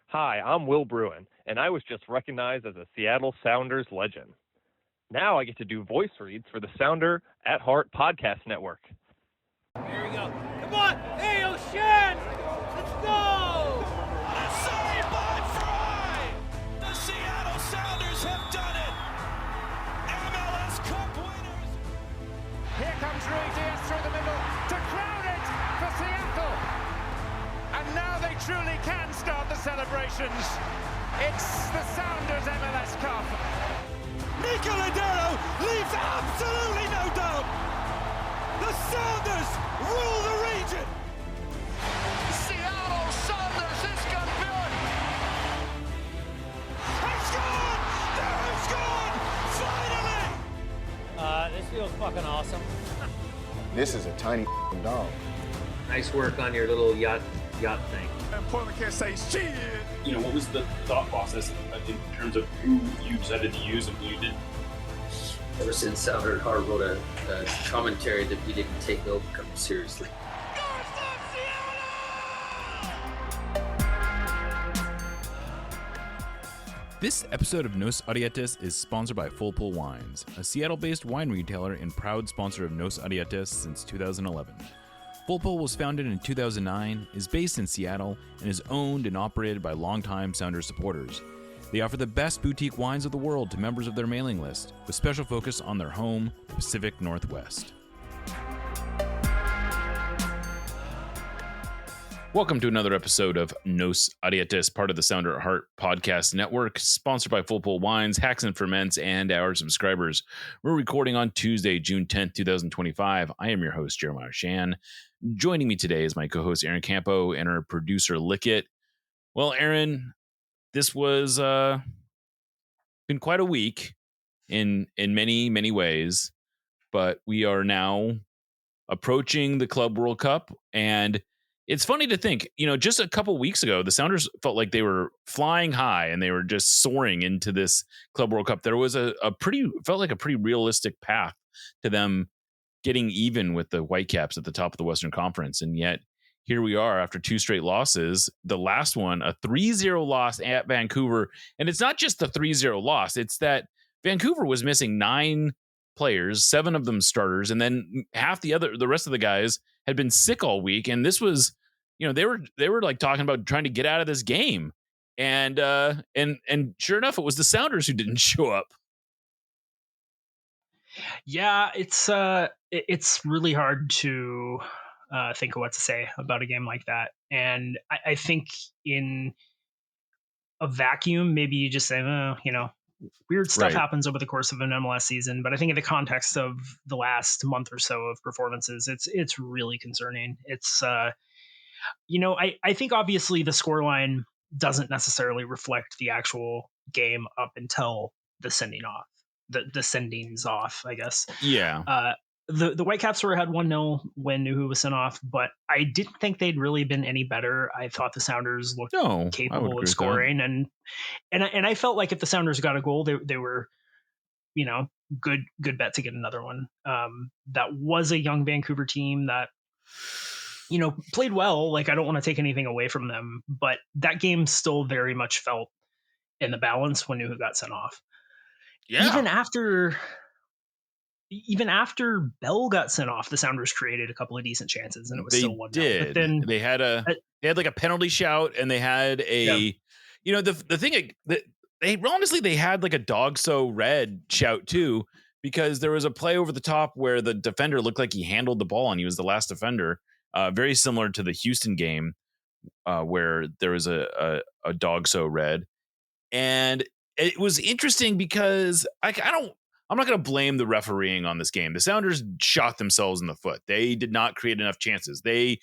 Hi, I'm Will Bruin, and I was just recognized as a Seattle Sounders legend. Now I get to do voice reads for the Sounder at Heart podcast network. Here we go. Come on! Hey, O'Shan! Let's go! What a save by Fry! The Seattle Sounders have done it! MLS Cup winners! Here comes Rui Diaz through the middle to crown it for Seattle! And now they truly can start the celebrations. It's the Sounders MLS Cup. Nico Ladero leaves absolutely no doubt! The Sounders rule the region! Seattle Sounders is campeón! It's gone! They're gone! Finally! This feels fucking awesome. This is a tiny dog. Nice work on your little yacht thing. And Portland can't say shit. You know, what was the thought process in terms of who you decided to use and who you didn't? Ever since Sounder at Heart wrote a commentary that we didn't take Overcome seriously. This episode of Nos Arietes is sponsored by Full Pull Wines, a Seattle-based wine retailer and proud sponsor of Nos Arietes since 2011. Full Pull was founded in 2009, is based in Seattle, and is owned and operated by longtime Sounders supporters. They offer the best boutique wines of the world to members of their mailing list, with special focus on their home, the Pacific Northwest. Welcome to another episode of Nos Arietes, part of the Sounder at Heart podcast network, sponsored by Full Pull Wines, Hacks and Ferments, and our subscribers. We're recording on Tuesday, June 10th, 2025. I am your host, Jeremiah Shan. Joining me today is my co-host, Aaron Campo, and our producer, Lickett. Well, Aaron, this was been quite a week in many, many ways, but we are now approaching the Club World Cup, and it's funny to think, just a couple weeks ago, the Sounders felt like they were flying high and they were just soaring into this Club World Cup. There was felt like a pretty realistic path to them getting even with the Whitecaps at the top of the Western Conference. And yet here we are after two straight losses. The last one, a 3-0 loss at Vancouver. And it's not just the 3-0 loss. It's that Vancouver was missing 9 players, 7 of them starters. And then the rest of the guys had been sick all week. And this was, they were like talking about trying to get out of this game. And sure enough, it was the Sounders who didn't show up. Yeah, it's really hard to think of what to say about a game like that. And I think in a vacuum, maybe you just say, weird stuff happens over the course of an MLS season. But I think in the context of the last month or so of performances, it's really concerning. It's, I think obviously the scoreline doesn't necessarily reflect the actual game up until the sending off. The sendings off, I guess. Yeah. The Whitecaps were ahead 1-0 when Nuhu was sent off, but I didn't think they'd really been any better. I thought the Sounders looked capable of scoring, and I felt like if the Sounders got a goal, they were, good bet to get another one. That was a young Vancouver team that, played well. Like, I don't want to take anything away from them, but that game still very much felt in the balance when Nuhu got sent off. Yeah. Even after Bell got sent off, the Sounders created a couple of decent chances, and it was still 1-0. But then they had like a penalty shout, and they had the thing that they had like a dog so red shout too, because there was a play over the top where the defender looked like he handled the ball and he was the last defender, very similar to the Houston game where there was a dog so red. And it was interesting because I'm not going to blame the refereeing on this game. The Sounders shot themselves in the foot. They did not create enough chances. They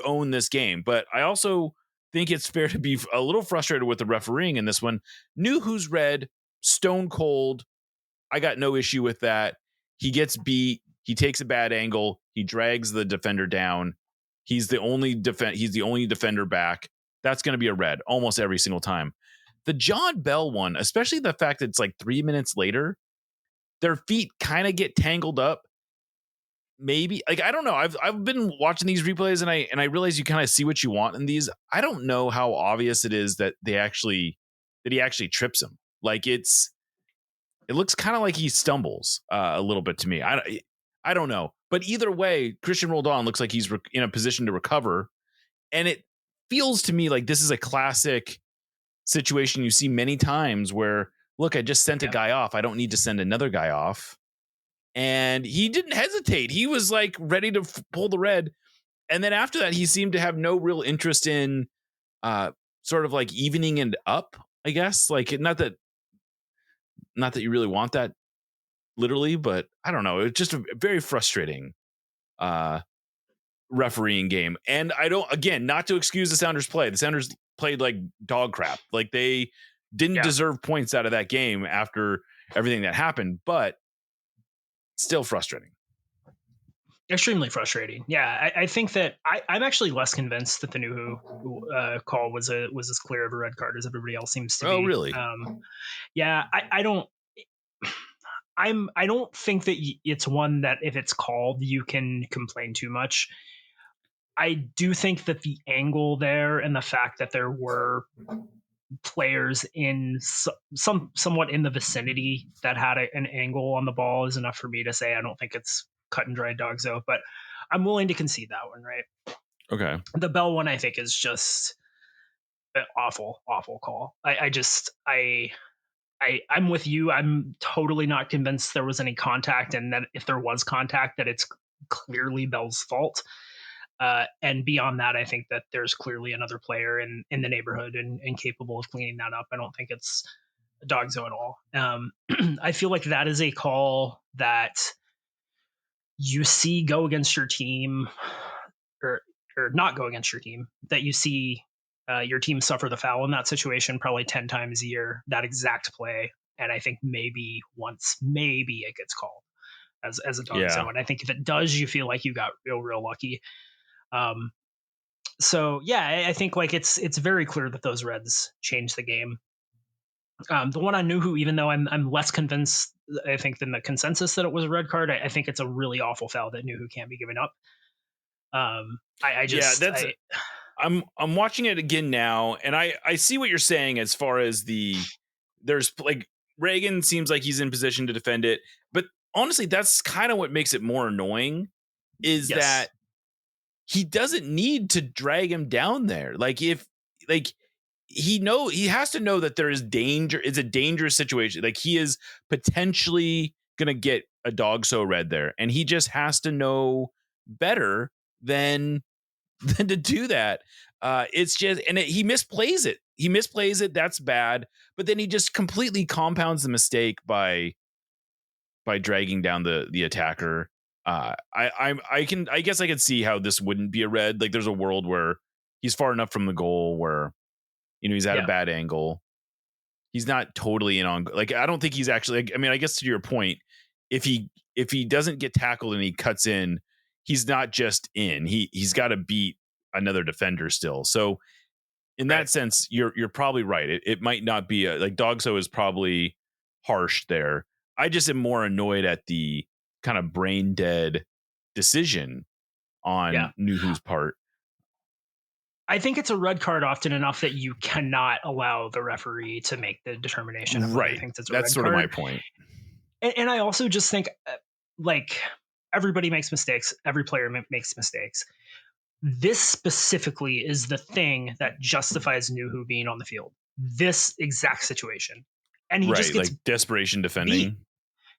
own this game. But I also think it's fair to be a little frustrated with the refereeing in this one. Nuhu's red, stone cold. I got no issue with that. He gets beat. He takes a bad angle. He drags the defender down. He's the only defender back. That's going to be a red almost every single time. The John Bell one, especially the fact that it's like 3 minutes later, their feet kind of get tangled up. maybe, like, I don't know. I've been watching these replays and I realize you kind of see what you want in these. I don't know how obvious it is that he actually trips him. Like it looks kind of like he stumbles a little bit to me. I don't know, but either way, Christian Roldan looks like he's in a position to recover, and it feels to me like this is a classic situation you see many times where, look, I just sent a guy off. I don't need to send another guy off. And he didn't hesitate. He was like ready to pull the red. And then after that, he seemed to have no real interest in sort of like evening it up, I guess. Like not that you really want that literally, but I don't know. It's just a very frustrating refereeing game. And I don't, again, not to excuse the Sounders play. The Sounders played like dog crap. Like they didn't deserve points out of that game after everything that happened, but still frustrating. Extremely frustrating. Yeah, I think that I'm actually less convinced that the Nuhu call was as clear of a red card as everybody else seems to be. Oh, really? Yeah, I don't think that it's one that if it's called, you can complain too much. I do think that the angle there and the fact that there were players in somewhat in the vicinity that had an angle on the ball is enough for me to say I don't think it's cut and dried dogzo, but I'm willing to concede that one, right? Okay. The Bell one I think is just an awful call. I'm with you. I'm totally not convinced there was any contact, and that if there was contact, that it's clearly Bell's fault. And beyond that, I think that there's clearly another player in the neighborhood and capable of cleaning that up. I don't think it's a dogzo at all. I feel like that is a call that you see go against your team or not go against your team, that you see your team suffer the foul in that situation probably 10 times a year, that exact play. And I think maybe it gets called as a dogzo. And I think if it does, you feel like you got real lucky. So yeah, I think like it's very clear that those reds changed the game. The one on Nuhu, even though I'm less convinced, I think, than the consensus that it was a red card, I think it's a really awful foul that Nuhu can't be given up. I'm watching it again now, and I see what you're saying as far as there's like Reagan seems like he's in position to defend it, but honestly, that's kind of what makes it more annoying is that he doesn't need to drag him down there. Like he has to know that there is danger. It's a dangerous situation. Like he is potentially going to get a dogso red there. And he just has to know better than to do that. It's just, and he misplays it. That's bad. But then he just completely compounds the mistake by dragging down the attacker. I guess I can see how this wouldn't be a red. Like there's a world where he's far enough from the goal where, he's at a bad angle. He's not totally in on, like, I don't think he's actually, I guess to your point, if he doesn't get tackled and he cuts in, he's not just in, he's got to beat another defender still. So in that sense, you're probably right. It might not be like dogso is probably harsh there. I just am more annoyed at the kind of brain dead decision on Nuhu's part. I think it's a red card often enough that you cannot allow the referee to make the determination of whether he thinks it's a red card. That's sort of my point. And I also just think, like, everybody makes mistakes. Every player makes mistakes. This specifically is the thing that justifies Nuhu being on the field. This exact situation. And he just gets like desperation defending. Beat.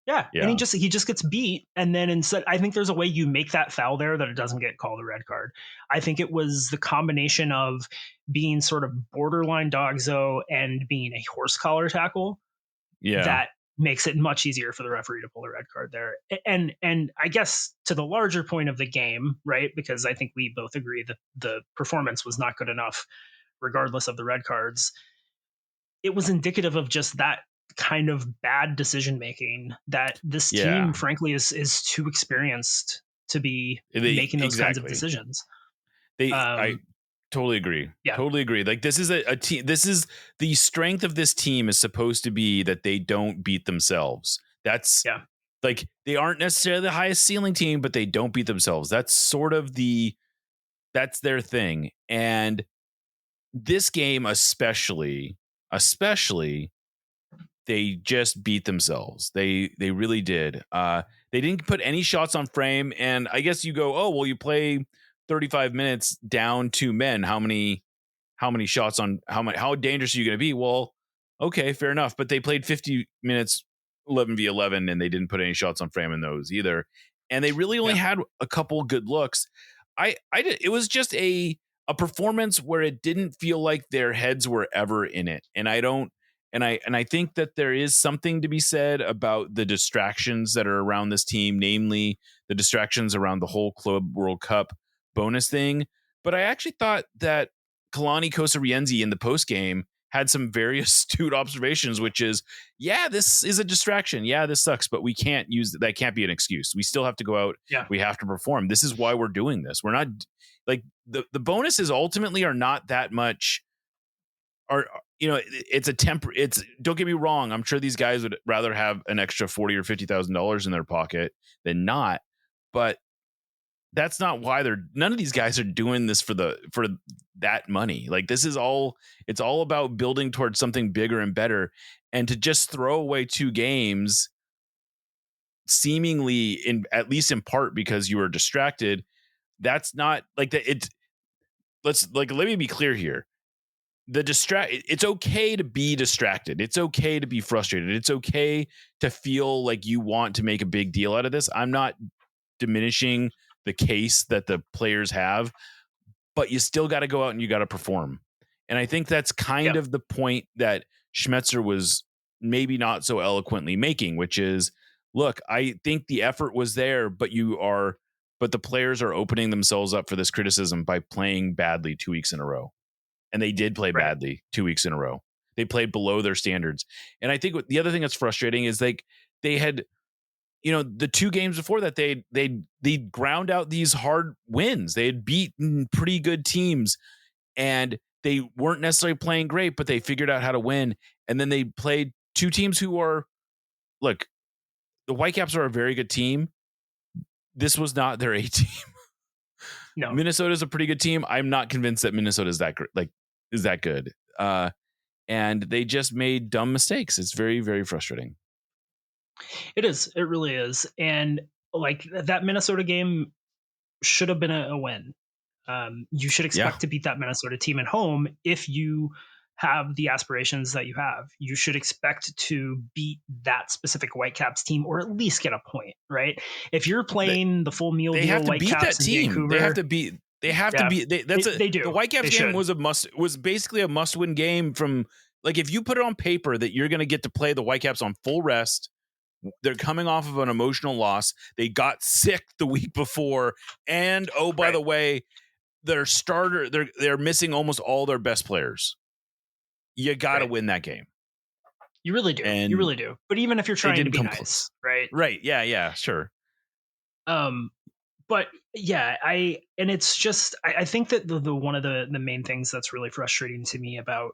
Yeah. And he just gets beat. And then instead, I think there's a way you make that foul there that it doesn't get called a red card. I think it was the combination of being sort of borderline dogzo and being a horse collar tackle that makes it much easier for the referee to pull a red card there. And I guess to the larger point of the game, right? Because I think we both agree that the performance was not good enough, regardless of the red cards. It was indicative of just that kind of bad decision making that this team frankly is too experienced to be making those kinds of decisions. I totally agree. Totally agree. Like this is a team. This is the strength of this team is supposed to be that they don't beat themselves. That's like they aren't necessarily the highest ceiling team, but they don't beat themselves. That's sort of that's their thing. And this game, especially, they just beat themselves. They really did. They didn't put any shots on frame. And I guess you go, oh, well, you play 35 minutes down 2 men. How many shots on how dangerous are you going to be? Well, okay, fair enough. But they played 50 minutes, 11v11, and they didn't put any shots on frame in those either. And they really only had a couple good looks. It was just a performance where it didn't feel like their heads were ever in it. And I think that there is something to be said about the distractions that are around this team, namely the distractions around the whole Club World Cup bonus thing. But I actually thought that Kalani Kosarienzi in the post game had some very astute observations, which is, yeah, this is a distraction. Yeah, this sucks, but we can't that can't be an excuse. We still have to go out. Yeah. We have to perform. This is why we're doing this. We're not like the bonuses ultimately are not that much. It's don't get me wrong. I'm sure these guys would rather have an extra $40,000 or $50,000 in their pocket than not, but that's not why none of these guys are doing this for that money. Like it's all about building towards something bigger and better. And to just throw away 2 games, seemingly at least in part because you were distracted, that's not like that. Let me be clear here. It's okay to be distracted. It's okay to be frustrated. It's okay to feel like you want to make a big deal out of this. I'm not diminishing the case that the players have, but you still got to go out and you got to perform. And I think that's kind of the point that Schmetzer was maybe not so eloquently making, which is, look, I think the effort was there, but the players are opening themselves up for this criticism by playing badly 2 weeks in a row. And they did play badly 2 weeks in a row. They played below their standards. And I think the other thing that's frustrating is like they had, the 2 games before that, they ground out these hard wins. They had beaten pretty good teams and they weren't necessarily playing great, but they figured out how to win. And then they played 2 teams who are, look, the Whitecaps are a very good team. This was not their A team. No. Minnesota's a pretty good team. I'm not convinced that Minnesota is that good. And they just made dumb mistakes. It's very, very frustrating. It is. It really is. And like that Minnesota game should have been a win. You should expect to beat that Minnesota team at home if you have the aspirations that you have. You should expect to beat that specific Whitecaps team or at least get a point, right? If you're playing the full meal they deal have to Whitecaps beat that team. Vancouver, they have to beat. They do. The Whitecaps game was basically a must-win game. From like, if you put it on paper that you're going to get to play the Whitecaps on full rest, they're coming off of an emotional loss. They got sick the week before, and by the way, their starter they're missing almost all their best players. You got to win that game. You really do. And you really do. But even if you're trying to be nice, right? Right. Yeah. Sure. But yeah, I think that the one of the main things that's really frustrating to me about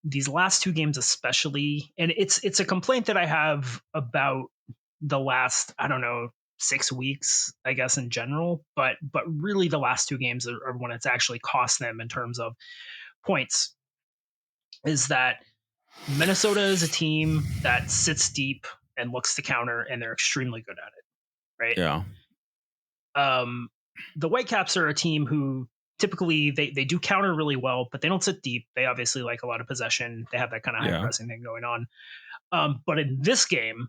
these last 2 games especially, and it's a complaint that I have about the last, I don't know, 6 weeks, I guess, in general, but really the last 2 games are when it's actually cost them in terms of points, is that Minnesota is a team that sits deep and looks to counter, and they're extremely good at it, right? Yeah. The Whitecaps are a team who typically they do counter really well, but they don't sit deep. They obviously like a lot of possession. They have that kind of high pressing thing going on. But in this game,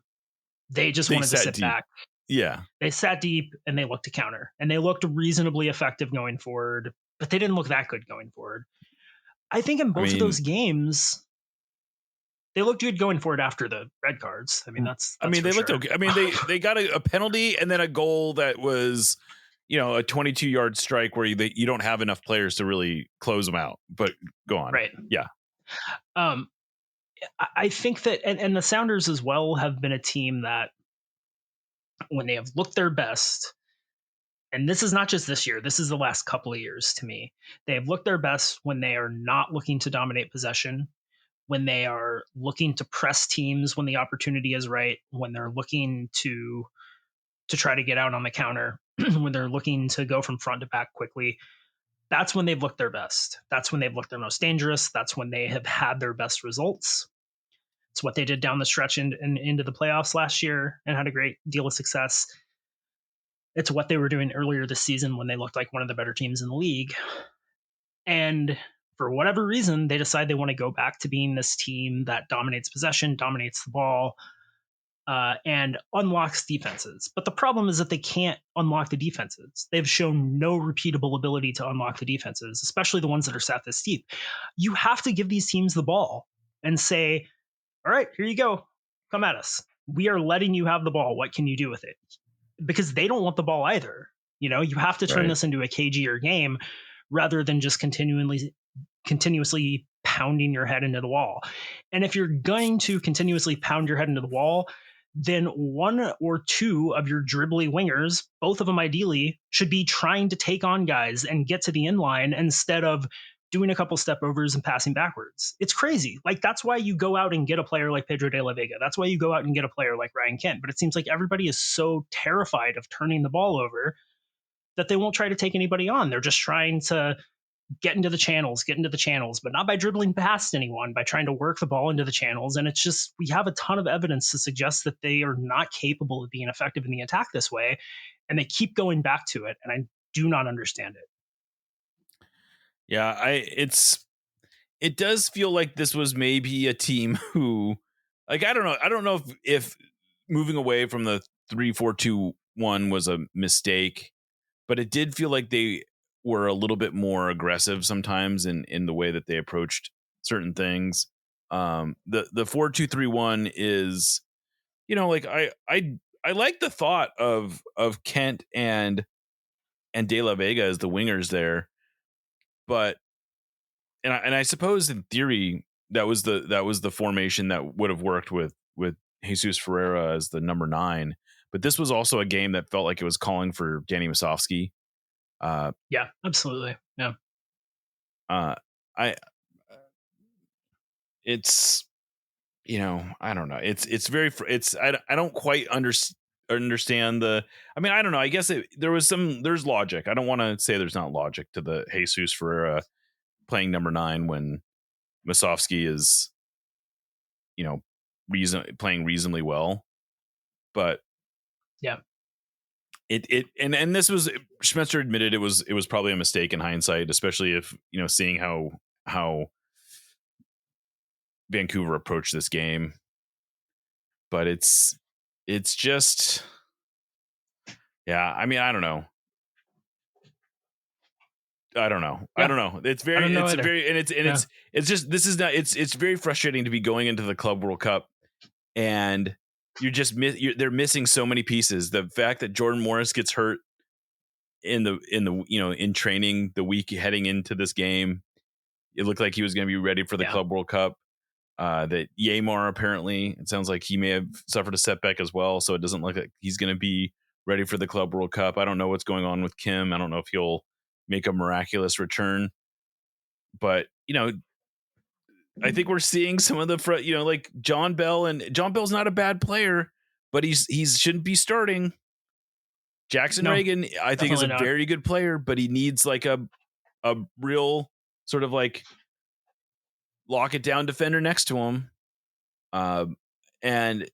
they just wanted to sit back. Yeah. They sat deep and they looked to counter, and they looked reasonably effective going forward, but they didn't look that good going forward. I think in both of those games, they looked good going forward after the red cards. I mean, they looked okay. I mean, they got a penalty and then a goal that was, a 22-yard strike where you don't have enough players to really close them out. But go on. Right. Yeah. I think that, and the Sounders as well have been a team that when they have looked their best, and this is not just this year, this is the last couple of years to me, they have looked their best when they are not looking to dominate possession, when they are looking to press teams when the opportunity is right, when they're looking to try to get out on the counter, when they're looking to go from front to back quickly, that's when they've looked their best. That's when they've looked their most dangerous. That's when they have had their best results. It's what they did down the stretch and into the playoffs last year and had a great deal of success. It's what they were doing earlier this season when they looked like one of the better teams in the league. And for whatever reason, they decide they want to go back to being this team that dominates possession, dominates the ball, and unlocks defenses. But the problem is that they can't unlock the defenses. They've shown no repeatable ability to unlock the defenses, especially the ones that are sat this deep. You have to give these teams the ball and say, all right, here you go. Come at us. We are letting you have the ball. What can you do with it? Because they don't want the ball either. You know, you have to turn this into a cagier game rather than just continuously pounding your head into the wall. And if you're going to continuously pound your head into the wall, then one or two of your dribbly wingers, both of them ideally, should be trying to take on guys and get to the end line instead of doing a couple step overs and passing backwards. It's crazy. Like, that's why you go out and get a player like Pedro de la Vega. That's why you go out and get a player like Ryan Kent. But it seems like everybody is so terrified of turning the ball over that they won't try to take anybody on. They're just trying to get into the channels, but not by dribbling past anyone, by trying to work the ball into the channels. And it's just, we have a ton of evidence to suggest that they are not capable of being effective in the attack this way. And they keep going back to it. And I do not understand it. Yeah, it does feel like this was maybe a team who, like, I don't know if moving away from the 3-4-2-1 was a mistake, but it did feel like they were a little bit more aggressive sometimes in the way that they approached certain things. The 4-2-3-1 is, you know, like I like the thought of Kent and De La Vega as the wingers there, but and I suppose in theory that was the formation that would have worked with Jesus Ferreira as the number 9. But this was also a game that felt like it was calling for Danny Musovski. Yeah, absolutely. Yeah. It's, you know, I don't know. I don't quite understand the, I mean, I don't know. I guess there's logic. I don't want to say there's not logic to the Jesus Ferreira playing number 9 when Musovski is, you know, playing reasonably well. But yeah. And this was, Schmetzer admitted it was probably a mistake in hindsight, especially if, you know, seeing how Vancouver approached this game. But it's just, yeah, I mean, I don't know. Yeah. I don't know. It's very frustrating to be going into the Club World Cup and they're missing so many pieces. The fact that Jordan Morris gets hurt in the you know, in training the week heading into this game, it looked like he was going to be ready for the Club World Cup. That Yamar, apparently, it sounds like he may have suffered a setback as well, so it doesn't look like he's going to be ready for the Club World Cup. I don't know what's going on with Kim. I don't know if he'll make a miraculous return, but, you know, I think we're seeing some of the, you know, like John Bell's not a bad player, but he shouldn't be starting. Jackson Reagan, I think, is a very good player, but he needs like a real sort of like lock it down defender next to him. But then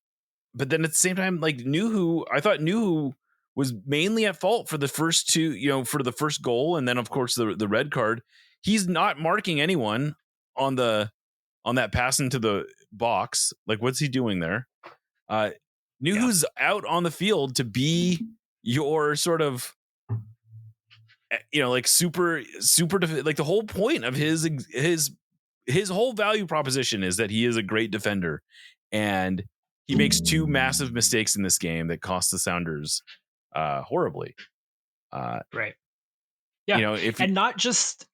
at the same time, like I thought Nuhu was mainly at fault for the first two, you know, for the first goal. And then of course the red card. He's not marking anyone on that pass into the box. Like, what's he doing there? Nuhu's out on the field to be your sort of, you know, like super, like the whole point of his whole value proposition is that he is a great defender, and he makes 2 massive mistakes in this game that cost the Sounders horribly. Right. Yeah. You know, and not just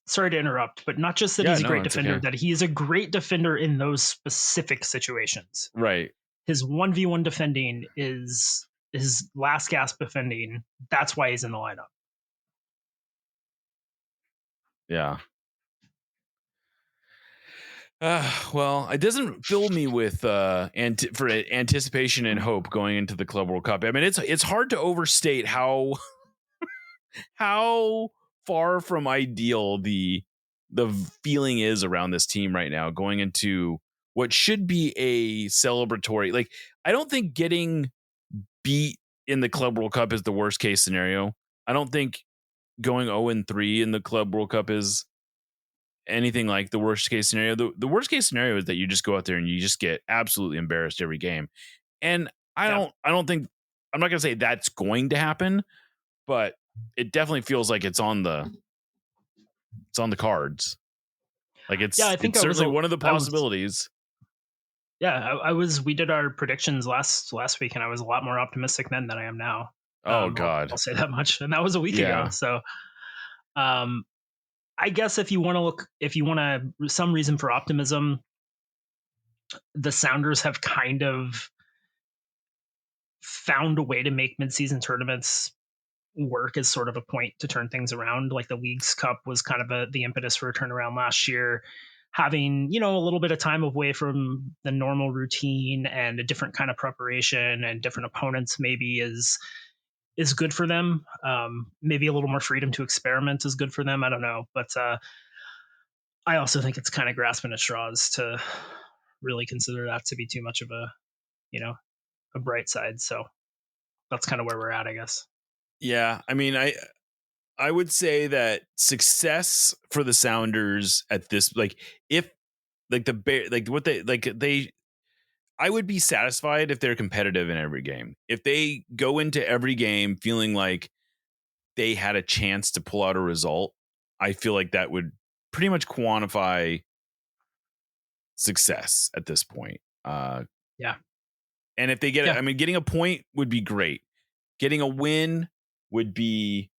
sorry to interrupt, but not just that he's a great defender, that he is a great defender in those specific situations. Right. His 1v1 defending is his last gasp defending. That's why he's in the lineup. Yeah. Well, it doesn't fill me with anticipation and hope going into the Club World Cup. I mean, it's hard to overstate how far from ideal the feeling is around this team right now, going into what should be a celebratory. Like, I don't think getting beat in the Club World Cup is the worst case scenario. I don't think going 0-3 in the Club World Cup is anything like the worst case scenario. The worst case scenario is that you just go out there and you just get absolutely embarrassed every game. And I don't think, I'm not going to say that's going to happen, but it definitely feels like it's on the cards. Like it's certainly one of the possibilities. We did our predictions last week, and I was a lot more optimistic then than I am now. Oh God. I'll say that much. And that was a week ago. So, I guess if you want some reason for optimism, the Sounders have kind of found a way to make midseason tournaments work as sort of a point to turn things around. Like the Leagues Cup was kind of the impetus for a turnaround last year. Having, a little bit of time away from the normal routine and a different kind of preparation and different opponents maybe is good for them. Maybe a little more freedom to experiment is good for them. I don't know. But I also think it's kind of grasping at straws to really consider that to be too much of a bright side. So that's kind of where we're at, I guess. Yeah. I mean, I would say that success for the Sounders at this, like, if like the Bear, like what they I would be satisfied if they're competitive in every game. If they go into every game feeling like they had a chance to pull out a result, I feel like that would pretty much quantify success at this point. Yeah. And if they get, I mean, getting a point would be great. Getting a win would be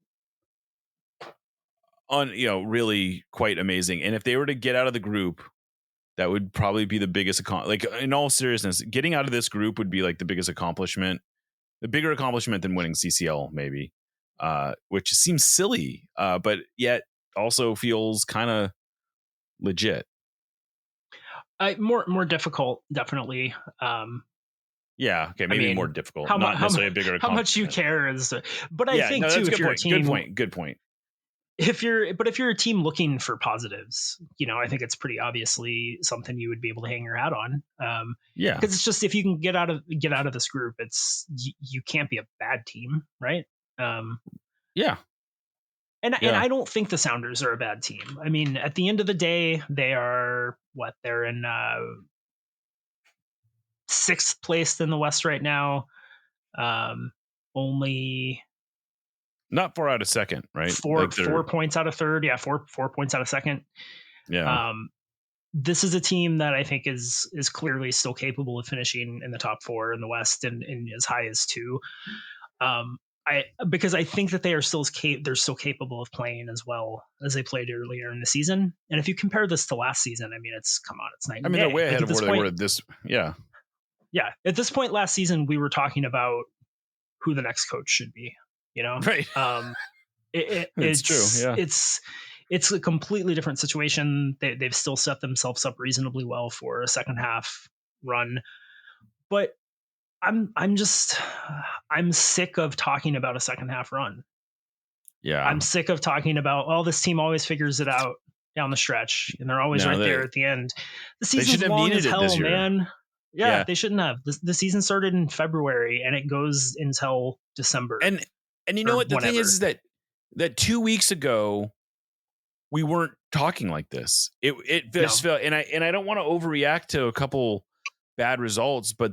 really quite amazing. And if they were to get out of the group, that would probably be the biggest like, in all seriousness, getting out of this group would be like the biggest accomplishment, the bigger accomplishment than winning CCL, maybe, which seems silly, but yet also feels kind of legit. More difficult, definitely. Yeah. Okay. Maybe more difficult. Not necessarily a bigger accomplishment. How much you care is, but I think too, if you're a team, good point. If you're a team looking for positives, I think it's pretty obviously something you would be able to hang your hat on. Because it's just, if you can get out of this group, it's you can't be a bad team, right? Yeah. And I don't think the Sounders are a bad team. I mean, at the end of the day, they are they're in 6th place in the West right now. Only not far out of second, right? 4 points out of third. Yeah, 4 points out of second. Yeah. This is a team that I think is clearly still capable of finishing in the top 4 in the West and as high as 2. Because I think that they are still capable of playing as well as they played earlier in the season. And if you compare this to last season, I mean, it's night and day. They're way ahead of where they were at this. Yeah. Yeah. At this point last season, we were talking about who the next coach should be, Right. It's true. Yeah. It's a completely different situation. They've still set themselves up reasonably well for a second half run, but I'm sick of talking about a second half run. Yeah. I'm sick of talking about, this team always figures it out down the stretch and they're always there at the end. The season's long as hell, man. Yeah, they shouldn't have. The season started in February and it goes until December. And you know what the thing is that 2 weeks ago we weren't talking like this. It just felt, and I don't want to overreact to a couple bad results, but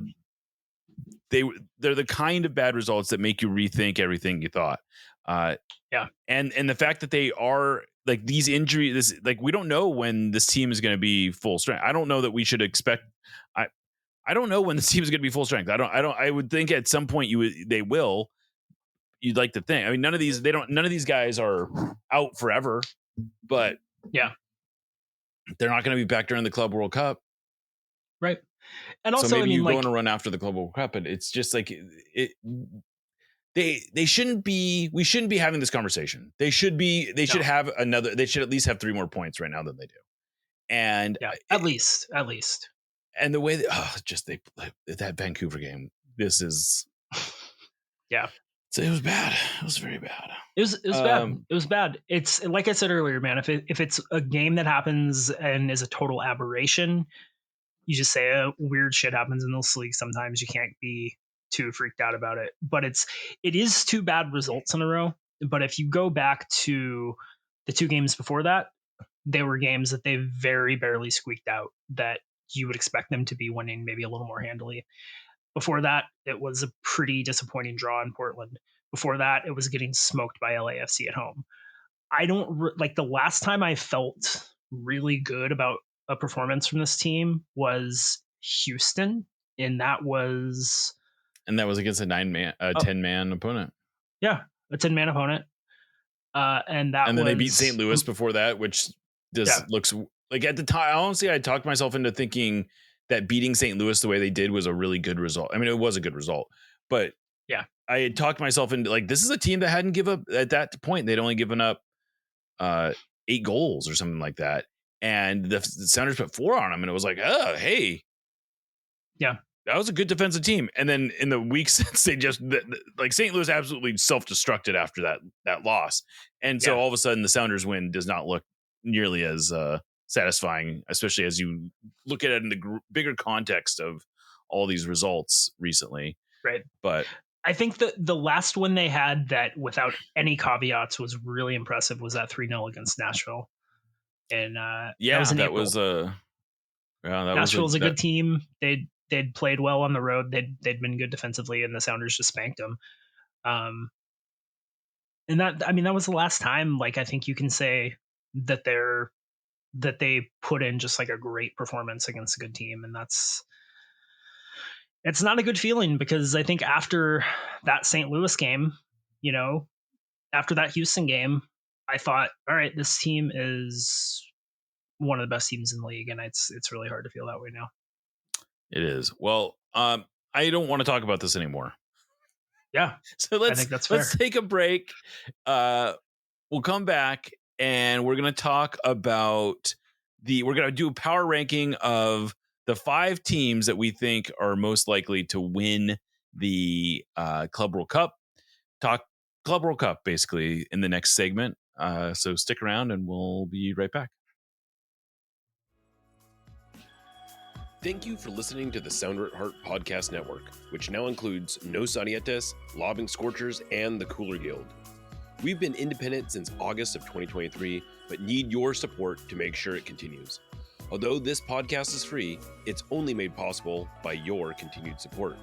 they're the kind of bad results that make you rethink everything you thought. And the fact that they are like these injuries, we don't know when this team is going to be full strength. I don't know that we should expect. I don't know when this team is going to be full strength. I would think at some point they will. You'd like to think. I mean, none of these guys are out forever, but yeah, they're not going to be back during the Club World Cup. Right. And also, so maybe you go on a run after the Club World Cup, but it's just like they shouldn't be. We shouldn't be having this conversation. They should have another. They should at least have 3 more points right now than they do. And at least. And the way that that Vancouver game, this is So it was bad. It was very bad. It was bad. It was bad. It's like I said earlier, man. If it's a game that happens and is a total aberration, you just say weird shit happens in this league. Sometimes you can't be too freaked out about it. But it is 2 bad results in a row. But if you go back to the 2 games before that, they were games that they very barely squeaked out that you would expect them to be winning maybe a little more handily. Before that, it was a pretty disappointing draw in Portland. Before that, it was getting smoked by LAFC at home. I don't like the last time I felt really good about a performance from this team was Houston, and that was against a 10-man opponent. Yeah, a 10-man opponent. And then they beat St. Louis before that, which looks like at the time. Honestly, I talked myself into thinking that beating St. Louis the way they did was a really good result. I mean, it was a good result, but I had talked myself into like, this is a team that hadn't given up at that point. They'd only given up 8 goals or something like that. And the Sounders put 4 on them, and it was like, oh, hey. Yeah. That was a good defensive team. And then in the weeks since, they just like St. Louis absolutely self-destructed after that loss. And so all of a sudden the Sounders win does not look nearly as satisfying, especially as you look at it in the bigger context of all these results recently. Right. But I think that the last one they had that without any caveats was really impressive was that 3-0 against Nashville. And Nashville's a good team. They'd played well on the road. They'd been good defensively, and the Sounders just spanked them. And that was the last time. Like, I think you can say that they put in just like a great performance against a good team, and it's not a good feeling, because I think after that St. Louis game, after that Houston game, I thought, all right, this team is one of the best teams in the league, and it's really hard to feel that way now. It is. Well, I don't want to talk about this anymore. Yeah. So let's take a break. We'll come back and we're going to talk about we're going to do a power ranking of the 5 teams that we think are most likely to win the Club World Cup. Talk Club World Cup basically in the next segment. So stick around and we'll be right back. Thank you for listening to the Sounder at Heart Podcast Network, which now includes Nos Arietes, Lobbing Scorchers, and the Cooler Guild. We've been independent since August of 2023, but need your support to make sure it continues. Although this podcast is free, it's only made possible by your continued support.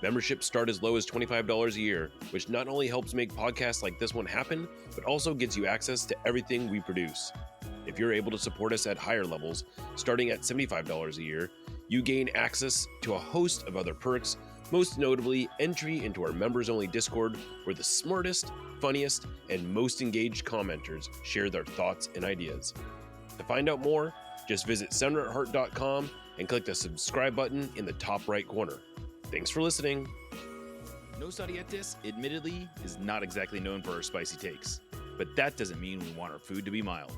Memberships start as low as $25 a year, which not only helps make podcasts like this one happen, but also gets you access to everything we produce. If you're able to support us at higher levels, starting at $75 a year, you gain access to a host of other perks, most notably entry into our members-only Discord, where the smartest, funniest, and most engaged commenters share their thoughts and ideas. To find out more, just visit sounderatheart.com and click the subscribe button in the top right corner. Thanks for listening. Nos Arietes, admittedly, is not exactly known for our spicy takes, but that doesn't mean we want our food to be mild.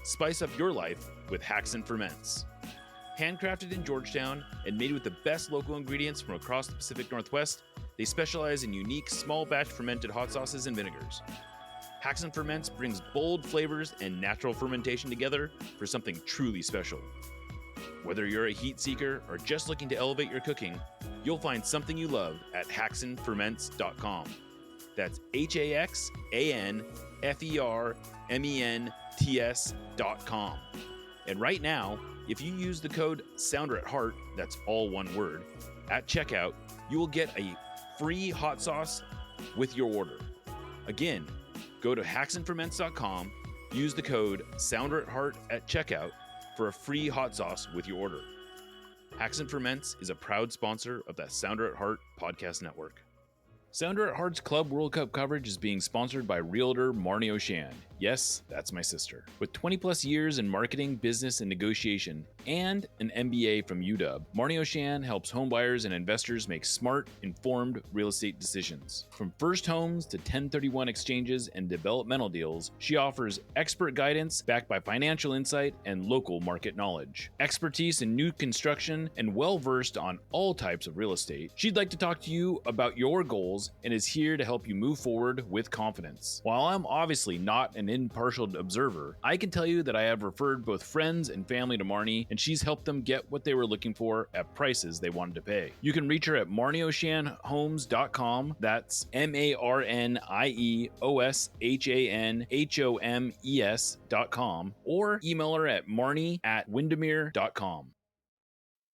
Spice up your life with Hacks and Ferments. Handcrafted in Georgetown and made with the best local ingredients from across the Pacific Northwest, they specialize in unique small batch fermented hot sauces and vinegars. Hacks and Ferments brings bold flavors and natural fermentation together for something truly special. Whether you're a heat seeker or just looking to elevate your cooking, you'll find something you love at hacksandferments.com. That's HAXANFERMENTS.com. And right now, if you use the code SOUNDERATHEART, that's all one word, at checkout, you will get a free hot sauce with your order. Again, go to hacksandferments.com, use the code SOUNDERATHEART at checkout for a free hot sauce with your order. Hacks and Ferments is a proud sponsor of the Sounder at Heart Podcast Network. Sounder at Heart's Club World Cup coverage is being sponsored by Realtor Marnie O'Shan. Yes, that's my sister. With 20 plus years in marketing, business, and negotiation, and an MBA from UW, Marnie O'Shan helps homebuyers and investors make smart, informed real estate decisions. From first homes to 1031 exchanges and developmental deals, she offers expert guidance backed by financial insight and local market knowledge. Expertise in new construction and well-versed on all types of real estate, she'd like to talk to you about your goals and is here to help you move forward with confidence. While I'm obviously not an impartial observer, I can tell you that I have referred both friends and family to Marnie, and she's helped them get what they were looking for at prices they wanted to pay. You can reach her at marnieoshanhomes.com. That's MarnieOshanhomes.com, or email her at marnie@windermere.com.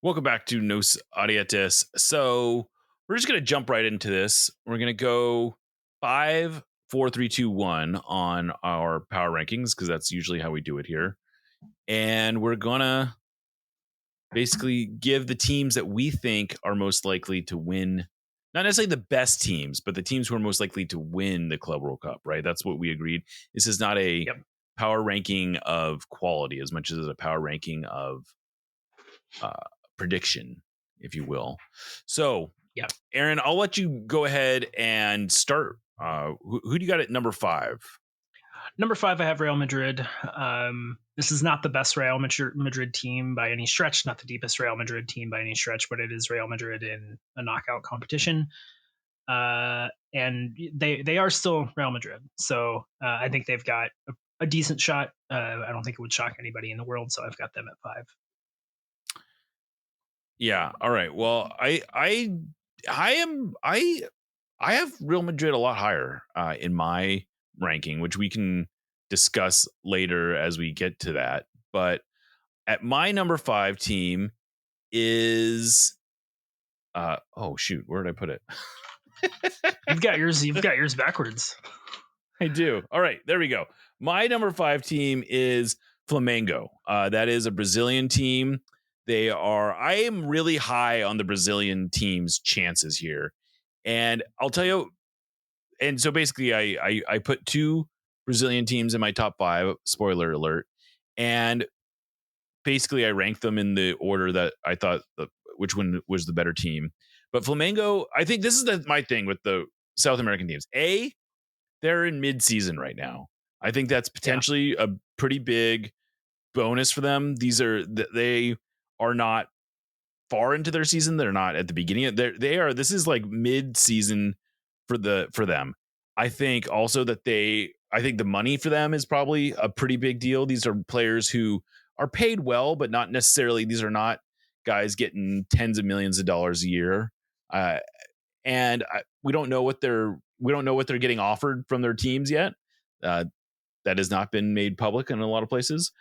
Welcome back to Nos Audietis. So we're just going to jump right into this. We're going to go 5, 4, 3, 2, 1 on our power rankings, because that's usually how we do it here. And we're going to basically give the teams that we think are most likely to win, not necessarily the best teams, but the teams who are most likely to win the Club World Cup, right? That's what we agreed. This is not a power ranking of quality as much as a power ranking of prediction, if you will. So, Aaron, I'll let you go ahead and start. Who do you got at number 5? Number 5, I have Real Madrid. This is not the best Real Madrid team by any stretch, not the deepest Real Madrid team by any stretch, but it is Real Madrid in a knockout competition. And they are still Real Madrid. So I think they've got a decent shot. I don't think it would shock anybody in the world. So I've got them at 5. Yeah. All right. Well, I have Real Madrid a lot higher in my ranking, which we can discuss later as we get to that. But at my number 5 team is oh shoot, where did I put it? You've got yours backwards. I do. All right, there we go. My number 5 team is Flamengo. That is a Brazilian team. I am really high on the Brazilian team's chances here. And I'll tell you, and so basically I put 2 Brazilian teams in my top 5, spoiler alert. And basically I ranked them in the order that I thought which one was the better team. But Flamengo, I think this is my thing with the South American teams. They're in mid-season right now. I think that's potentially a pretty big bonus for them. They are not far into their season. They're not at the beginning. This is like mid-season for them. I think also that I think the money for them is probably a pretty big deal. These are players who are paid well, but not necessarily, these are not guys getting tens of millions of dollars a year. And we don't know what they're getting offered from their teams yet. That has not been made public in a lot of places.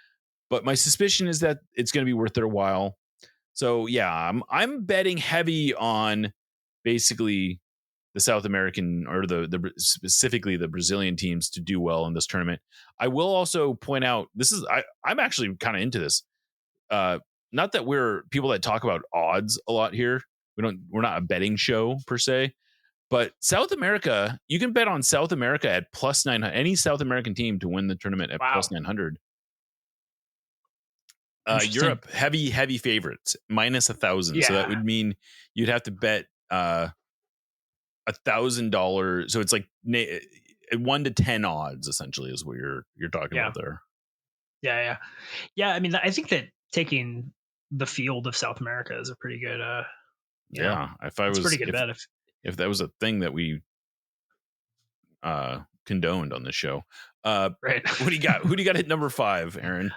But my suspicion is that it's going to be worth their while. So yeah, I'm betting heavy on basically the South American or the specifically the Brazilian teams to do well in this tournament. I will also point out I'm actually kind of into this. Not that we're people that talk about odds a lot here. We're not a betting show per se, but South America, you can bet on South America at plus 900. Any South American team to win the tournament at plus 900. Europe, heavy favorites, minus 1,000. Yeah. So that would mean you'd have to bet $1,000. So it's like 1 to 10 odds, essentially, is what you're talking about there. Yeah. I mean, I think that taking the field of South America is a pretty good. Pretty good bet. If that was a thing that we condoned on the show, right? What do you got? Who do you got at number 5, Aaron?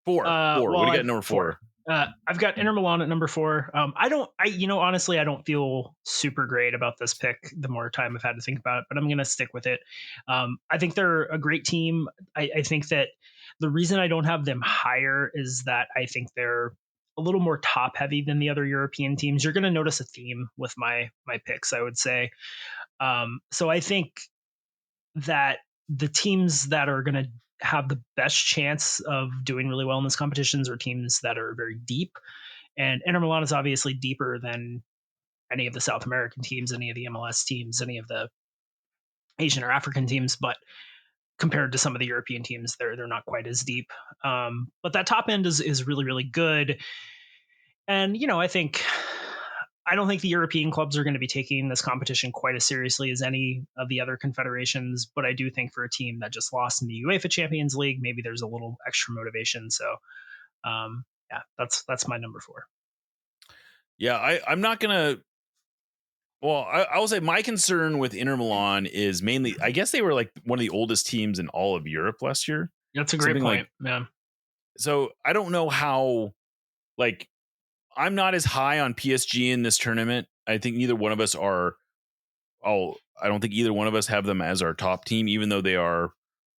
4. What do you got at number 4? I've got Inter Milan at number 4. Honestly, I don't feel super great about this pick the more time I've had to think about it, but I'm going to stick with it. I think they're a great team. I think that the reason I don't have them higher is that I think they're a little more top heavy than the other European teams. You're going to notice a theme with my picks, I would say. So I think that the teams that are going to have the best chance of doing really well in these competitions are teams that are very deep. And Inter Milan is obviously deeper than any of the South American teams, any of the MLS teams, any of the Asian or African teams. But compared to some of the European teams, they're not quite as deep. But that top end is really, really good. And, I don't think the European clubs are going to be taking this competition quite as seriously as any of the other confederations, but I do think for a team that just lost in the UEFA Champions League, maybe there's a little extra motivation. So, that's my number 4. Yeah, I'm not gonna. Well, I will say my concern with Inter Milan is mainly, I guess they were like one of the oldest teams in all of Europe last year. That's a great point. Yeah. So I don't know how, like, I'm not as high on PSG in this tournament. I think neither one of us are. I don't think either one of us have them as our top team, even though they are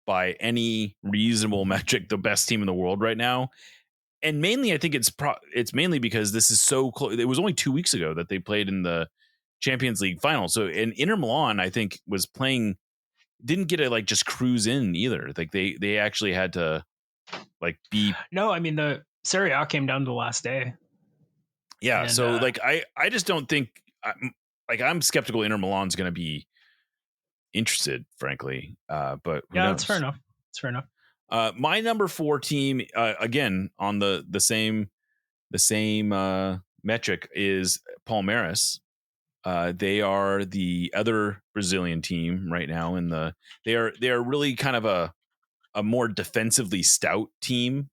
by any reasonable metric the best team in the world right now. And mainly, I think it's mainly because this is so close. It was only 2 weeks ago that they played in the Champions League final. So, and Inter Milan, I think, was playing, didn't get to like just cruise in either. Like they actually had to like be. No, I mean the Serie A came down to the last day. Yeah, and, so like I just don't think I'm skeptical Inter Milan's going to be interested, frankly. But yeah, that's fair enough. It's fair enough. My number 4 team, again on the same metric, is Palmeiras. They are the other Brazilian team right now they are really kind of a more defensively stout team.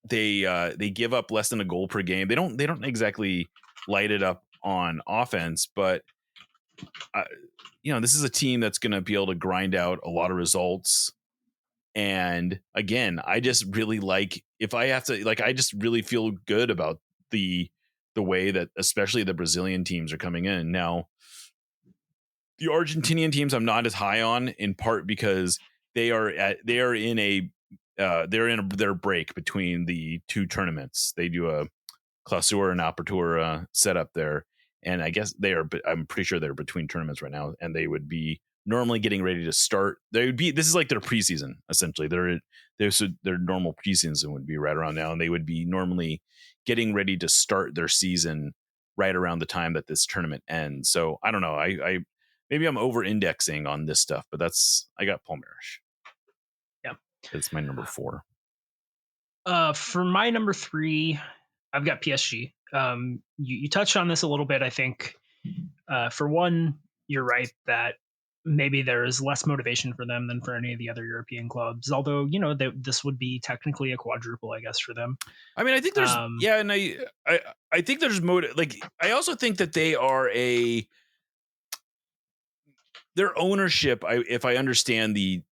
They give up less than a goal per game. They don't exactly light it up on offense, but this is a team that's going to be able to grind out a lot of results. And again, I just really like, if I have to, like, I just really feel good about the way that especially the Brazilian teams are coming in. Now, the Argentinian teams I'm not as high on, in part because they're in their break between the two tournaments. They do a Clausura and Apertura setup there, and I guess I'm pretty sure they're between tournaments right now, and they would be normally getting ready to start. This is like their preseason essentially. Their normal preseason would be right around now, and they would be normally getting ready to start their season right around the time that this tournament ends. So I don't know. I maybe I'm over indexing on this stuff, but I got Palmeiras. Yeah, it's my number 4. For my number 3, I've got PSG. You touched on this a little bit. I think for one, you're right that maybe there is less motivation for them than for any of the other European clubs. Although, this would be technically a quadruple, I guess, for them. I mean, I think there's and I think there's motive. Like, I also think that they are their ownership. If I understand the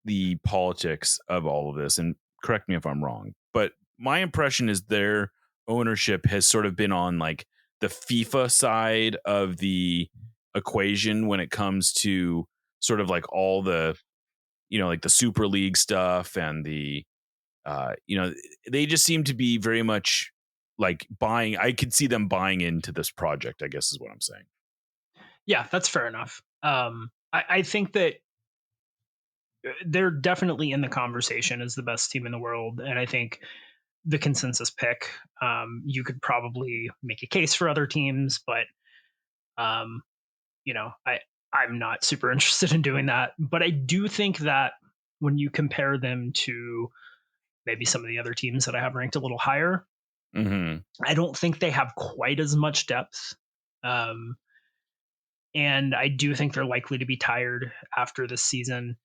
politics of all of this, and correct me if I'm wrong, but my impression is their ownership has sort of been on like the FIFA side of the equation when it comes to sort of like all the, like the Super League stuff and the, they just seem to be very much like buying. I could see them buying into this project, I guess is what I'm saying. Yeah, that's fair enough. I think that they're definitely in the conversation as the best team in the world. And I think the consensus pick, you could probably make a case for other teams, but, I'm not super interested in doing that. But I do think that when you compare them to maybe some of the other teams that I have ranked a little higher, I don't think they have quite as much depth. And I do think they're likely to be tired after this season.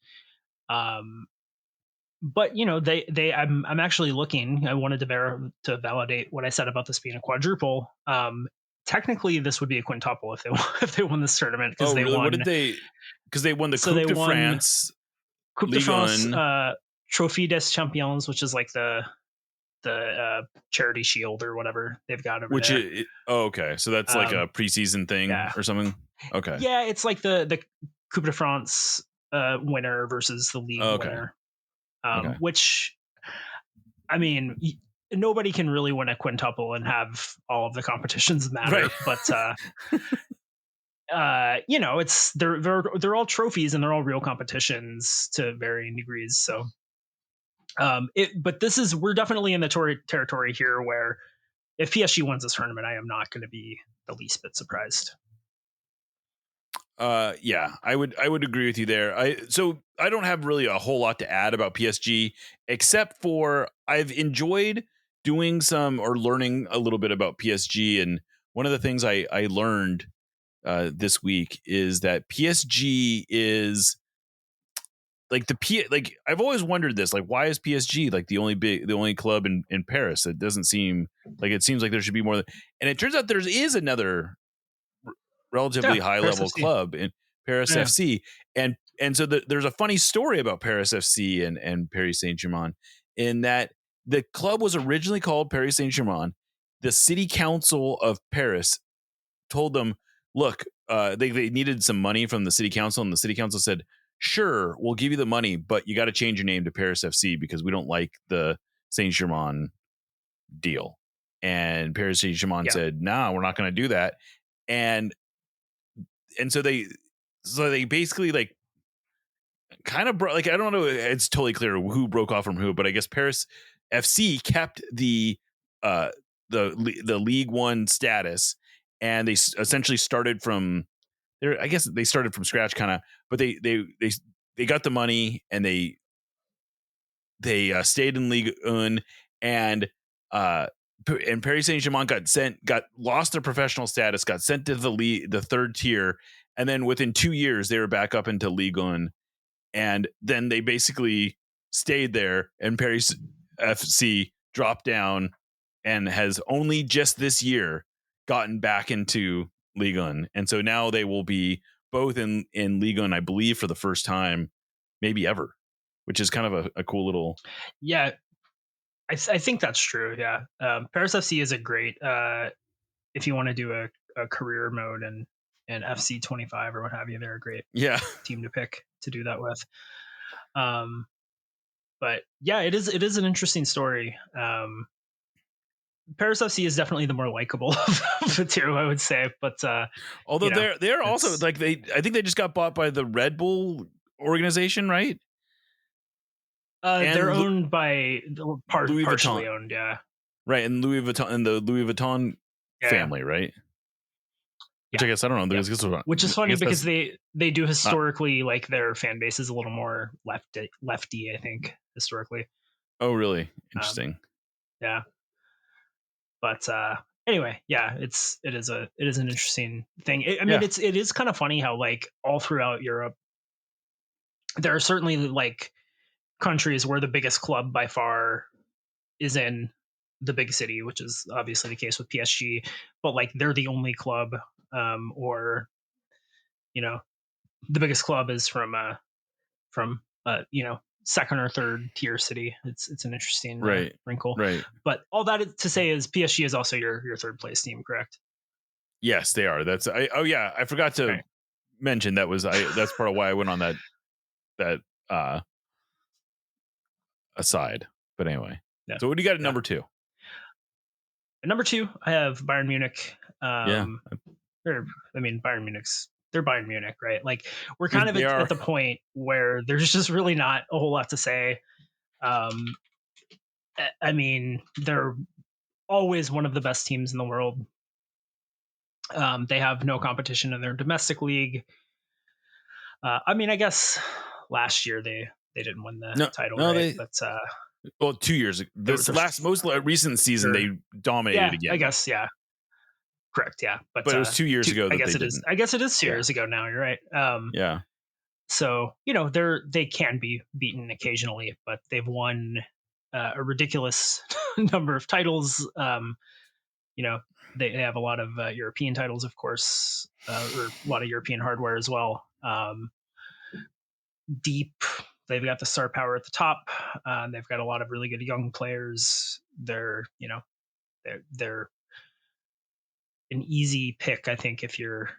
But I'm actually looking. I wanted to validate what I said about this being a quadruple. Technically, this would be a quintuple if they won this tournament, because they won. What did they? Because they won the Coupe de France, Coupe de France, Trophée des Champions, which is like the charity shield or whatever they've got over there. Okay, so that's like a preseason thing or something. Okay, yeah, it's like the Coupe de France winner versus the league winner. Which, I mean, nobody can really win a quintuple and have all of the competitions matter. Right. But it's they're all trophies and they're all real competitions to varying degrees. So, but we're definitely in the territory here where if PSG wins this tournament, I am not going to be the least bit surprised. Yeah, I would agree with you there. So I don't have really a whole lot to add about PSG, except for I've enjoyed doing some or learning a little bit about PSG. And one of the things I learned this week is that PSG is like like I've always wondered this, like, why is PSG like the only club in Paris? It doesn't seem like, it seems like there should be more and it turns out there is another relatively high Paris level FC. club in Paris FC. And so there's a funny story about Paris FC and Paris Saint-Germain, in that the club was originally called Paris Saint-Germain. The city council of Paris told them, look, they needed some money from the city council, and the city council said, sure, we'll give you the money, but you got to change your name to Paris FC because we don't like the Saint-Germain deal. And Paris Saint-Germain said, nah, we're not going to do that. And so they basically like kind of like, I don't know, it's totally clear who broke off from who, but I guess Paris FC kept the League One status, and they essentially started from there. I guess they started from scratch, kind of, but they got the money, and they stayed in Ligue 1, and Paris Saint-Germain lost their professional status, got sent to the third tier, and then within 2 years they were back up into Ligue 1, and then they basically stayed there, and Paris FC dropped down and has only just this year gotten back into Ligue 1, and so now they will be both in Ligue 1, I believe, for the first time maybe ever, which is kind of a cool little. Yeah, I think that's true. Yeah, Paris FC is a great if you want to do a career mode and FC 25 or what have you. They're a great team to pick to do that with. But yeah, it is an interesting story. Paris FC is definitely the more likable of the two, I would say. But although they're also like I think they just got bought by the Red Bull organization, right? They're owned by Louis partially Vuitton. owned, yeah. Right, and Louis Vuitton and the Louis Vuitton family, right? Which I guess I don't know. Which is funny because they do historically like their fan base is a little more lefty, I think, historically. Oh, really? Interesting. Yeah. But anyway, yeah, it is an interesting thing. It is kind of funny how like all throughout Europe, there are certainly like countries where the biggest club by far is in the big city, which is obviously the case with PSG, but like they're the only club, or the biggest club is from second or third tier city. It's an interesting wrinkle, right? But all that to say is PSG is also your third place team, correct? Yes, they are. I forgot to mention that's part of why I went on that aside. But anyway, so what do you got at number 2? At number 2, I have Bayern Munich. Bayern Munich's. They're Bayern Munich, right? Like we're kind of at the point where there's just really not a whole lot to say. They're always one of the best teams in the world. They have no competition in their domestic league. I guess last year they didn't win the title, right? But 2 years ago, most recent season they dominated again. I guess, yeah. Correct, yeah, but it was 2 years ago. I guess it is 2 years ago now. You're right. Yeah. So they can be beaten occasionally, but they've won a ridiculous number of titles. They have a lot of European titles, of course, or a lot of European hardware as well. Deep. They've got the star power at the top. They've got a lot of really good young players. They're an easy pick, I think, if you're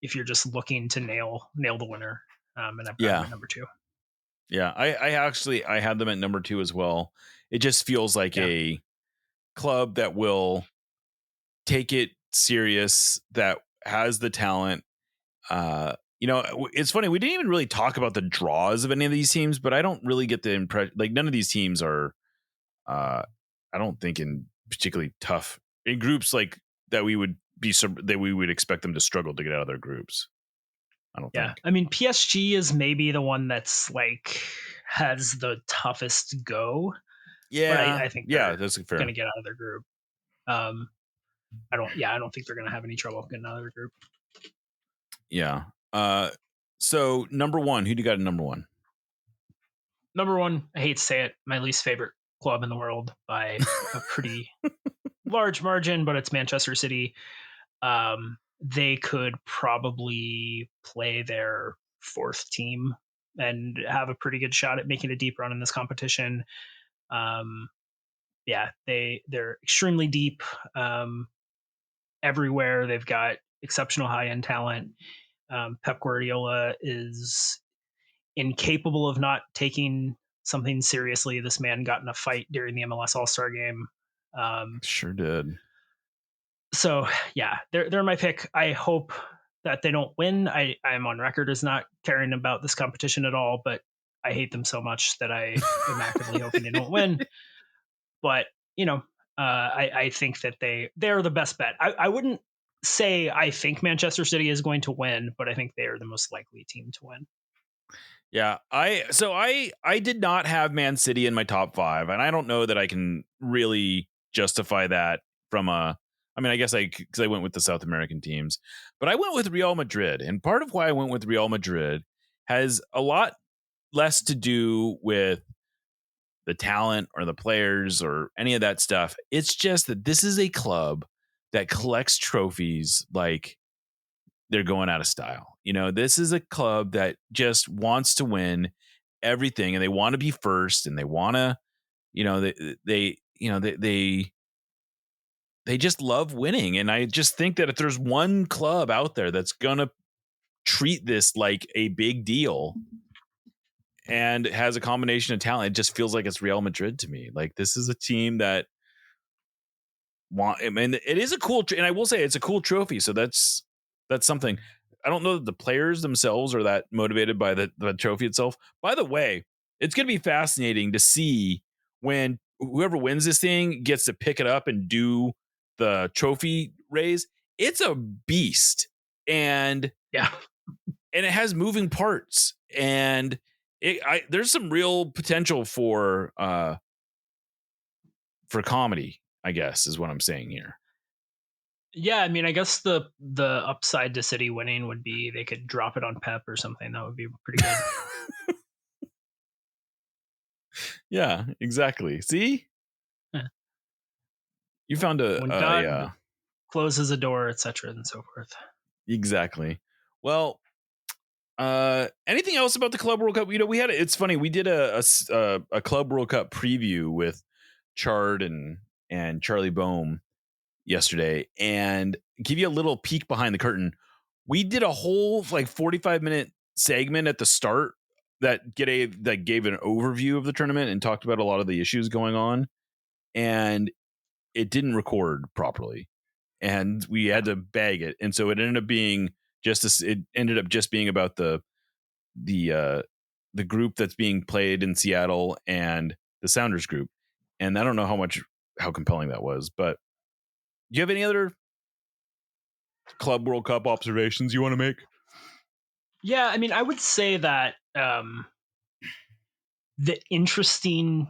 just looking to nail the winner. And I've got them at number 2. Yeah, I had them at number 2 as well. It just feels like a club that will take it serious, that has the talent. It's funny, we didn't even really talk about the draws of any of these teams, but I don't really get the impression like none of these teams are I don't think in particularly tough in groups like that we would expect them to struggle to get out of their groups. I don't Yeah. think. I mean, PSG is maybe the one that's like has the toughest go. But I think they're that's fair. going to get out of their group. I don't think they're going to have any trouble getting out of their group. Yeah. So number one, who do you got at number one? Number one, I hate to say it, my least favorite club in the world by a pretty large margin, but it's Manchester City. They could probably play their fourth team and have a pretty good shot at making a deep run in this competition. They're extremely deep everywhere. They've got exceptional high-end talent. Pep Guardiola is incapable of not taking something seriously. This man got in a fight during the MLS All-Star game. Sure did. So yeah, they're my pick. I hope that they don't win. I'm on record as not caring about this competition at all, but I hate them so much that I am actively hoping they don't win. But I think that they're the best bet. I wouldn't say I think Manchester City is going to win, but I think they are the most likely team to win. Yeah, I did not have Man City in my top 5, and I don't know that I can really justify that from a. I mean, I guess because I went with the South American teams, but I went with Real Madrid, and part of why I went with Real Madrid has a lot less to do with the talent or the players or any of that stuff. It's just that this is a club that collects trophies like they're going out of style. This is a club that just wants to win everything, and they want to be first, and they want to, they just love winning. And I just think that if there's one club out there that's going to treat this like a big deal and has a combination of talent, it just feels like it's Real Madrid to me. Like, this is a team that it is a cool, and I will say it's a cool trophy. So that's something. I don't know that the players themselves are that motivated by the trophy itself. By the way, it's going to be fascinating to see when whoever wins this thing gets to pick it up and do the trophy raise. It's a beast, and yeah, and it has moving parts, and there's some real potential for comedy, I guess, is what I'm saying here. Yeah, I mean, I guess the upside to City winning would be they could drop it on Pep or something. That would be pretty good. Yeah, exactly. See? Yeah. You found when God closes a door, etc., and so forth. Exactly. Well, anything else about the Club World Cup? It's funny. We did a Club World Cup preview with Chard and Charlie Boehm yesterday, and give you a little peek behind the curtain. We did a whole 45-minute segment at the start that gave an overview of the tournament and talked about a lot of the issues going on, and it didn't record properly, and we had to bag it, and so it ended up being just being about the group that's being played in Seattle and the Sounders group, and I don't know how compelling that was, but do you have any other Club World Cup observations you want to make? Yeah, I mean, I would say that the interesting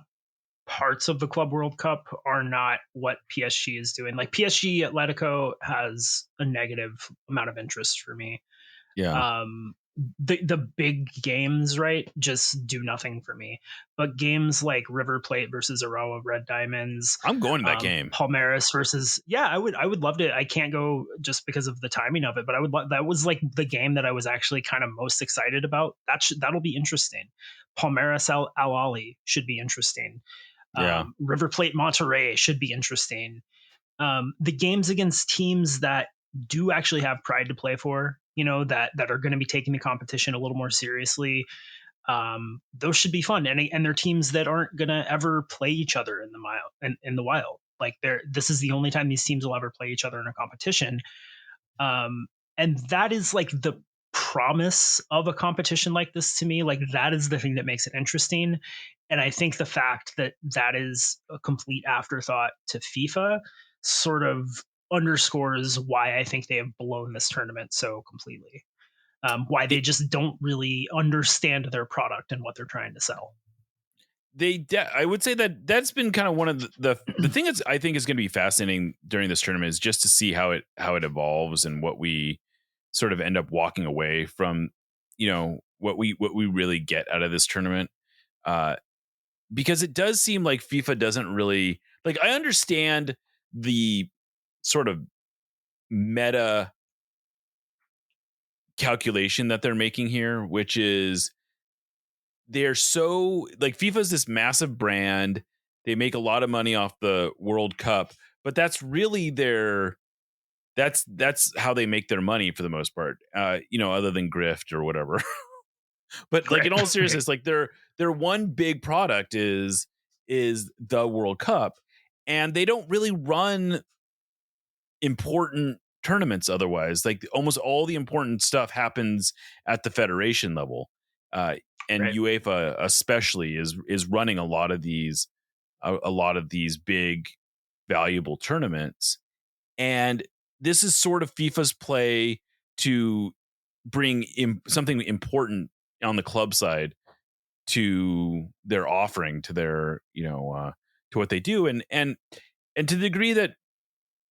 parts of the Club World Cup are not what PSG is doing. Like, PSG Atletico has a negative amount of interest for me. Yeah. The big games, right, just do nothing for me. But games like River Plate versus Urawa Red Diamonds, I'm going to that game. Palmeiras versus, I would love to. I can't go just because of the timing of it, but that was like the game that I was actually kind of most excited about. That'll be interesting. Palmeiras Al Ahly should be interesting. Yeah. River Plate Monterrey should be interesting. The games against teams that do actually have pride to play for, that are going to be taking the competition a little more seriously, those should be fun. And they're teams that aren't going to ever play each other in the wild. Like, this is the only time these teams will ever play each other in a competition. And that is like the promise of a competition like this to me. Like, that is the thing that makes it interesting. And I think the fact that is a complete afterthought to FIFA sort of underscores why I think they have blown this tournament so completely. why they just don't really understand their product and what they're trying to sell. I would say that's been kind of one of the thing that's I think is going to be fascinating during this tournament is just to see how it evolves and what we sort of end up walking away from, what we really get out of this tournament. Because it does seem like FIFA doesn't really like. I understand the sort of meta calculation that they're making here, which is they're so like FIFA's this massive brand. They make a lot of money off the World Cup, but that's really that's how they make their money for the most part. Other than grift or whatever. But like in all seriousness, like their one big product is the World Cup, and they don't really run important tournaments otherwise. Like almost all the important stuff happens at the federation level. UEFA especially is running a lot of these big valuable tournaments, and this is sort of FIFA's play to bring something important on the club side to their offering, to their to what they do, and to the degree that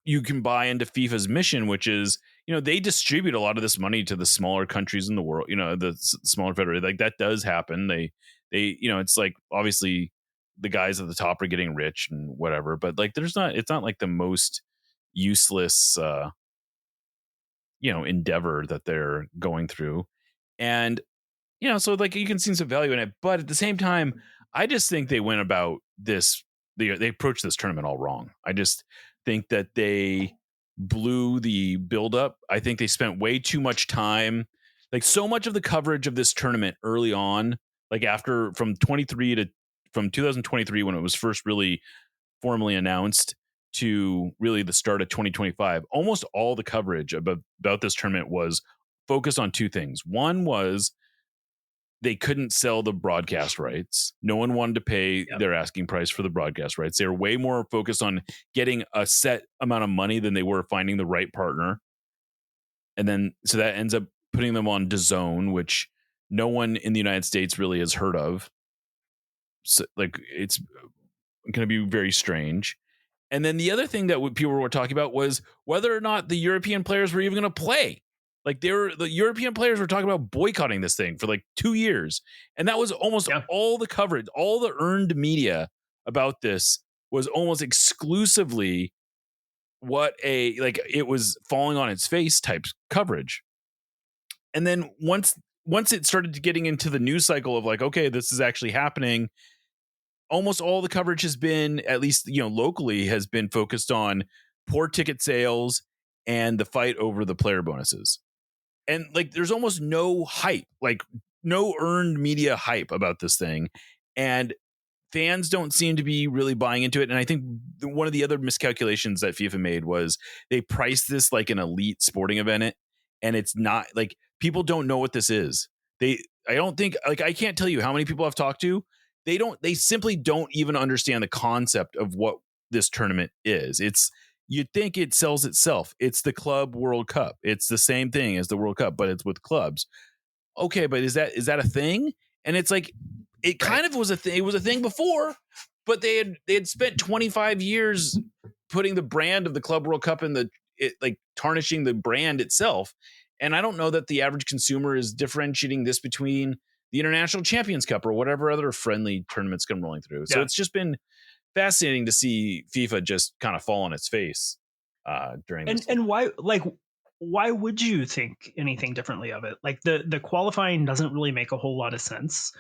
you can buy into FIFA's mission, which is, they distribute a lot of this money to the smaller countries in the world, the smaller federations. Like that does happen. They, it's like, obviously the guys at the top are getting rich and whatever, but like, it's not like the most useless, endeavor that they're going through. And, so like you can see some value in it, but at the same time, I just think they went about this. They approached this tournament all wrong. I just think that they blew the buildup. I think they spent way too much time, like so much of the coverage of this tournament early on, like from 2023 when it was first really formally announced to really the start of 2025. Almost all the coverage about this tournament was focused on two things. One was they couldn't sell the broadcast rights. No one wanted to pay their asking price for the broadcast rights. They were way more focused on getting a set amount of money than they were finding the right partner. And then, so that ends up putting them on DAZN, which no one in the United States really has heard of. So, like, it's going to be very strange. And then the other thing that people were talking about was whether or not the European players were even going to play. Like the European players were talking about boycotting this thing for like 2 years. And that was almost all the coverage, all the earned media about this was almost exclusively it was falling on its face type coverage. And then once it started getting into the news cycle of like, okay, this is actually happening, almost all the coverage has been, at least, locally, has been focused on poor ticket sales and the fight over the player bonuses. And like, there's almost no hype, like no earned media hype about this thing. And fans don't seem to be really buying into it. And I think one of the other miscalculations that FIFA made was they priced this like an elite sporting event. And it's not, like, people don't know what this is. I don't think, like, I can't tell you how many people I've talked to. They simply don't even understand the concept of what this tournament is. You'd think it sells itself. It's the Club World Cup. It's the same thing as the World Cup, but it's with clubs. Okay, but is that a thing? And it's like, it kind of was a thing. It was a thing before, but they had spent 25 years putting the brand of the Club World Cup in like tarnishing the brand itself. And I don't know that the average consumer is differentiating this between the International Champions Cup or whatever other friendly tournaments come rolling through. So it's just been fascinating to see FIFA just kind of fall on its face during this. And why would you think anything differently of it? Like the qualifying doesn't really make a whole lot of sense.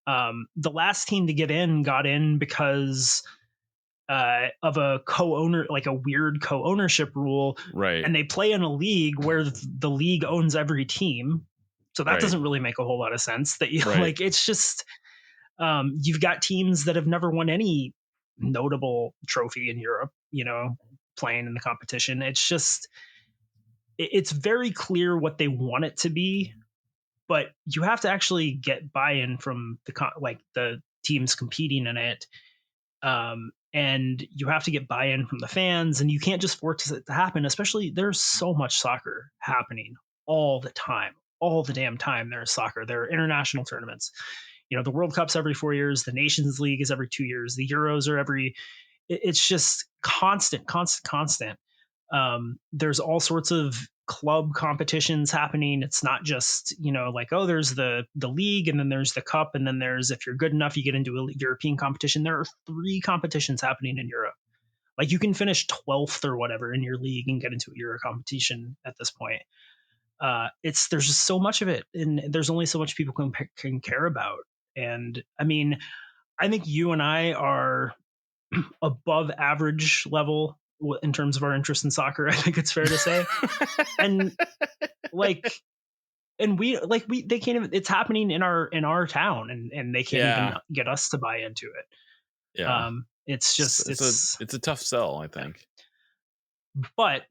The last team to get in got in because of a co-owner, like a weird co-ownership rule, right? And they play in a league where the league owns every team, so that doesn't really make a whole lot of sense. That you like, it's just you've got teams that have never won any notable trophy in Europe, playing in the competition. It's just, it's very clear what they want it to be, but you have to actually get buy-in from the teams competing in it. And you have to get buy-in from the fans, and you can't just force it to happen, especially there's so much soccer happening all the time, all the damn time there is soccer. There are international tournaments. The World Cup's every 4 years. The Nations League is every 2 years. The Euros are it's just constant. There's all sorts of club competitions happening. It's not just, like, oh, there's the league, and then there's the cup, and then there's, if you're good enough, you get into a European competition. There are 3 competitions happening in Europe. Like, you can finish 12th or whatever in your league and get into a Euro competition at this point. There's just so much of it, and there's only so much people can care about. And I mean, I think you and I are above average level in terms of our interest in soccer. I think it's fair to say. And they can't even, it's happening in our town, and they can't even get us to buy into it. Yeah. It's just, it's a tough sell, I think. But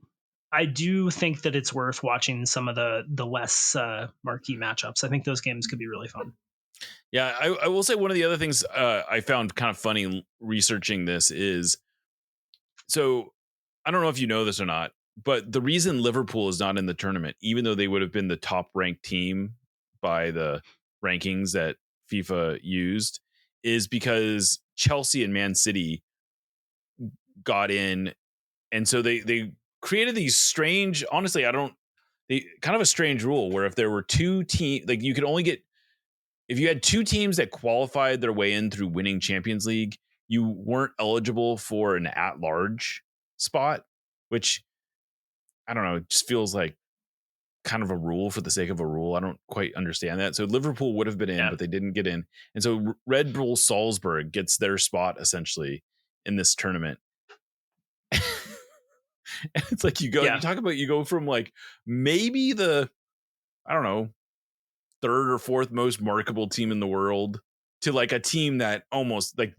I do think that it's worth watching some of the less marquee matchups. I think those games could be really fun. Yeah, I will say one of the other things I found kind of funny researching this is, so I don't know if you know this or not, but the reason Liverpool is not in the tournament, even though they would have been the top ranked team by the rankings that FIFA used, is because Chelsea and Man City got in. And so they created these strange, honestly, kind of a strange rule where if there were 2 teams, like you could only get, if you had 2 teams that qualified their way in through winning Champions League, you weren't eligible for an at-large spot, which, I don't know, it just feels like kind of a rule for the sake of a rule. I don't quite understand that. So Liverpool would have been in, but they didn't get in. And so Red Bull Salzburg gets their spot essentially in this tournament. And it's like you go from like maybe the, I don't know, 3rd or 4th most marketable team in the world to like a team that almost like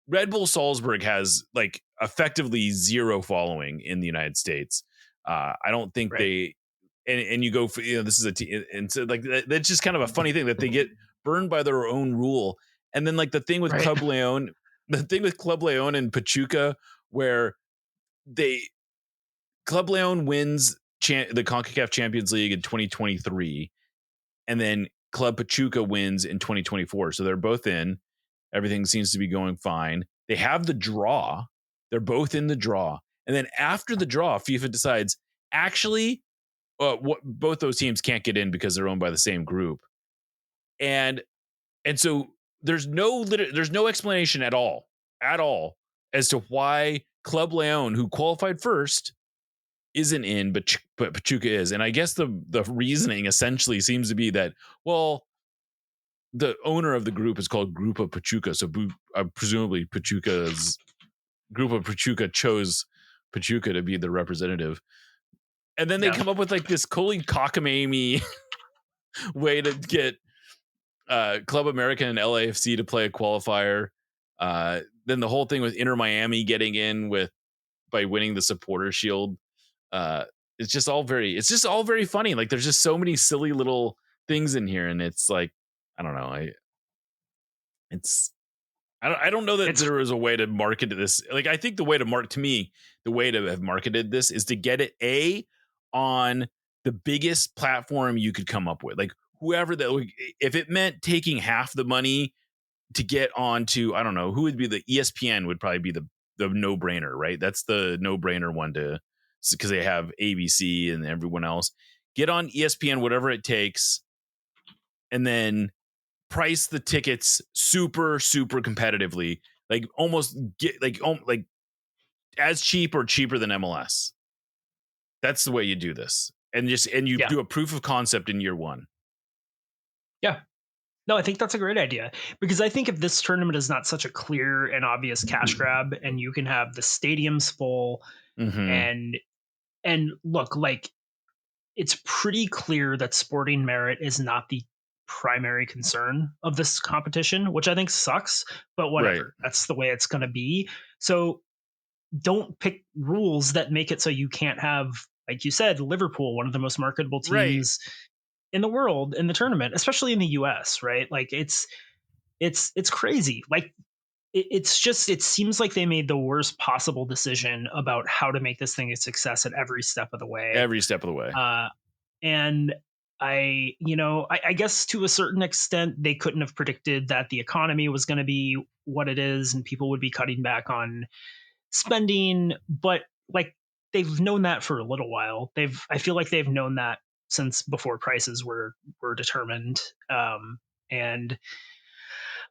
Red Bull Salzburg has like effectively 0 following in the United States. I don't think and you go for, this is a team, and so like that's just kind of a funny thing that they get burned by their own rule. And then like the thing with Club Leon and Pachuca, where Club Leon wins the CONCACAF Champions League in 2023, and then Club Pachuca wins in 2024. So they're both in. Everything seems to be going fine. They have the draw. They're both in the draw. And then after the draw, FIFA decides, actually, both those teams can't get in because they're owned by the same group. And so there's no explanation at all as to why Club Leon, who qualified first, isn't in, but Pachuca is. And I guess the reasoning essentially seems to be that, well, the owner of the group is called Group of Pachuca, so presumably Pachuca's Group of Pachuca chose Pachuca to be the representative. And then they come up with like this Coley cockamamie way to get Club America and LAFC to play a qualifier. Then the whole thing with Inter Miami getting in by winning the Supporter Shield. It's just all very funny. Like there's just so many silly little things in here, and it's like, I don't know. I don't know that there is a way to market this. Like, I think the way to have marketed this is to get it on the biggest platform you could come up with. Like whoever that, if it meant taking half the money to get onto, I don't know, who would be the ESPN would probably be the no-brainer, right? That's the no-brainer one because they have ABC and everyone else. Get on ESPN, whatever it takes, and then price the tickets super, super competitively, like almost get like as cheap or cheaper than MLS. That's the way you do this, and you do a proof of concept in year 1. Yeah. No, I think that's a great idea, because I think if this tournament is not such a clear and obvious cash grab, and you can have the stadiums full, and look, like it's pretty clear that sporting merit is not the primary concern of this competition, which I think sucks, but whatever. Right. That's the way it's going to be. So don't pick rules that make it so you can't have, like you said, Liverpool, one of the most marketable teams in the world in the tournament, especially in the US, right? Like it's crazy. Like it seems like they made the worst possible decision about how to make this thing a success at every step of the way. Every step of the way. And I guess to a certain extent, they couldn't have predicted that the economy was going to be what it is and people would be cutting back on spending. But like, they've known that for a little while. I feel like they've known that since before prices were determined. And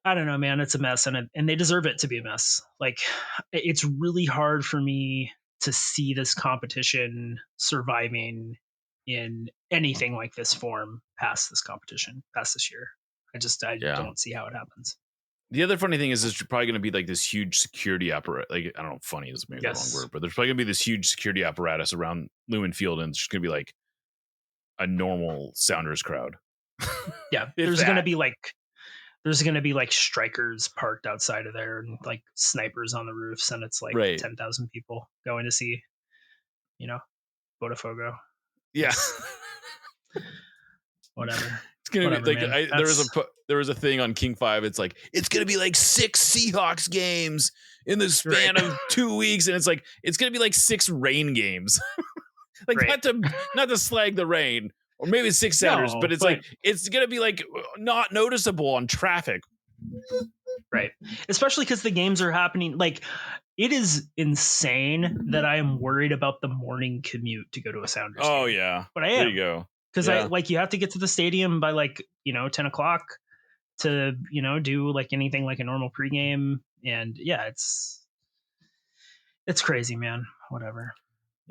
I don't know, man, it's a mess, and they deserve it to be a mess. Like, it's really hard for me to see this competition surviving in anything like this form past this year. I don't see how it happens. The other funny thing is there's probably going to be like this huge security apparatus. Like, I don't know, funny is maybe the wrong word, but there's probably going to be this huge security apparatus around Lumen Field, and it's just going to be like a normal Sounders crowd. Yeah, there's going to be like strikers parked outside of there and like snipers on the roofs, and it's like 10,000 people going to see, Botafogo. Yeah. Whatever. It's gonna be like there was a thing on King 5. It's like it's gonna be like 6 Seahawks games in the span of 2 weeks, and it's like it's gonna be like 6 rain games. Like not to slag the rain, or maybe 6 Sounders, but it's like it's gonna be like not noticeable on traffic. Right, especially because the games are happening. Like, it is insane that I am worried about the morning commute to go to a Sounders game. Oh yeah, but I am. There you go. Because you have to get to the stadium by 10 o'clock to do like anything like a normal pregame, and it's crazy, man. Whatever.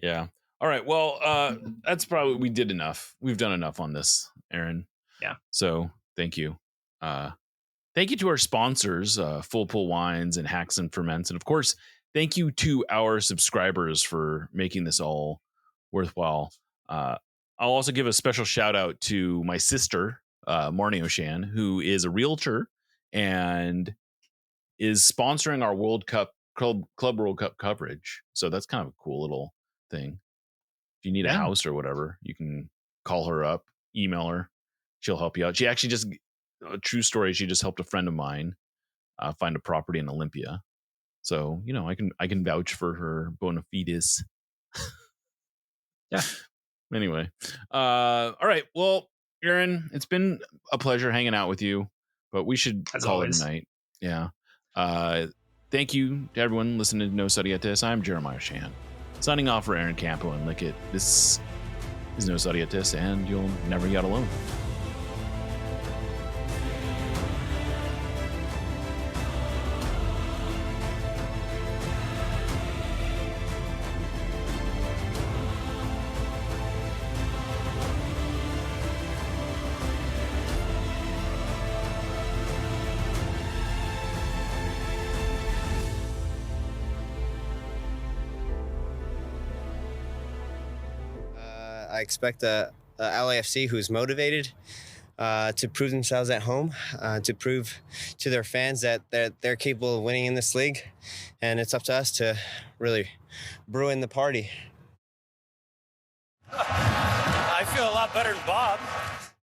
Yeah. All right. Well, that's probably we did enough. We've done enough on this, Aaron. Yeah. So thank you. Thank you to our sponsors, Full Pull Wines and Hacks and Ferments, and of course, thank you to our subscribers for making this all worthwhile. I'll also give a special shout out to my sister, Marnie O'Shan, who is a realtor and is sponsoring our World Cup Club World Cup coverage. So that's kind of a cool little thing. If you need a house or whatever, you can call her up, email her. She'll help you out. She actually just, a true story, she just helped a friend of mine find a property in Olympia. So, I can vouch for her bona fides. Yeah. Anyway, all right. Well, Aaron, it's been a pleasure hanging out with you, but we should call it a night. Yeah. Thank you to everyone listening to No Study at This. I'm Jeremiah Shan, signing off for Aaron Campo and Lickett. This is No Study at This, and you'll never get alone. I expect a LAFC who's motivated to prove themselves at home, to prove to their fans that they're capable of winning in this league. And it's up to us to really brew in the party. I feel a lot better than Bob.